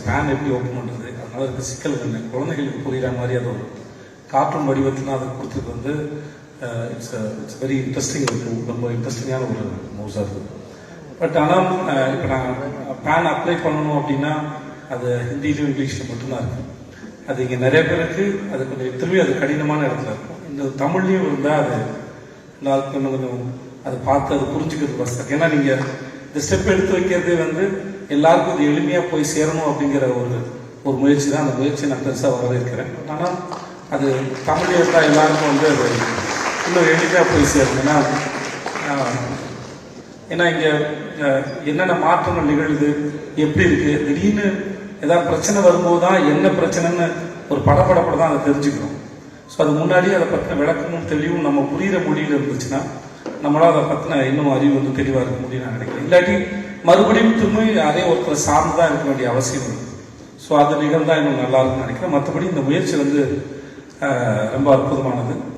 Pan எப்படி open பண்ணுறது, அதனால இருக்க சிக்கல்கள் குழந்தைகளுக்கு புரிகிற மாதிரி அது ஒரு கார்ட்டூன் வடிவத்தில் அதை கொடுத்தது வந்து இட்ஸ் வெரி இன்ட்ரெஸ்டிங் ரொம்ப இன்ட்ரெஸ்டிங்கான ஒரு மூவ்ஸாக இருக்குது. பட் ஆனால் இப்போ நான் பேன் அப்ளை பண்ணணும் அப்படின்னா அது ஹிந்திலையும் இங்கிலீஷில் மட்டும்தான் இருக்குது. அது இங்கே நிறைய பேருக்கு அது கொஞ்சம் திரும்பி அது கடினமான இடத்துல இருக்கும். இந்த தமிழ்லையும் இருந்தால் அது எல்லாருக்கும் கொஞ்சம் அதை பார்த்து அதை புரிஞ்சுக்கிறது கஷ்டம். ஏன்னா நீங்கள் இந்த ஸ்டெப் எடுத்து வைக்கிறதே வந்து எல்லாருக்கும் இது எளிமையாக போய் சேரணும் அப்படிங்கிற ஒரு முயற்சி தான். அந்த முயற்சி நான் பெருசாக வரவேற்கிறேன். ஆனால் அது தமிழ் இருந்தால் எல்லாருக்கும் வந்து அது இன்னும் எளிமையாக போய் சேரணும். ஏன்னா இங்கே என்னென்ன மாற்றங்கள் நிகழுது, எப்படி இருக்குது, திடீர்னு ஏதாவது பிரச்சனை வரும்போது தான் என்ன பிரச்சனைன்னு ஒரு படப்படப்பட தான் அதை தெரிஞ்சுக்கணும். ஸோ அது முன்னாடி அதை பற்றின விளக்கமும் தெளிவும் நம்ம புரிகிற மொழியில் இருந்துச்சுன்னா நம்மளால் அதை பற்றின இன்னும் அறிவு வந்து தெளிவாக இருக்க முடியும் நான் நினைக்கிறேன். இல்லாட்டி மறுபடியும் திரும்பி அதே ஒருத்தர் சார்ந்து தான் இருக்க வேண்டிய அவசியம் இருக்குது. ஸோ அது நிகழ்ந்தால் இன்னும் நல்லா இருக்குன்னு நினைக்கிறேன். மற்றபடி இந்த முயற்சி வந்து ரொம்ப அற்புதமானது.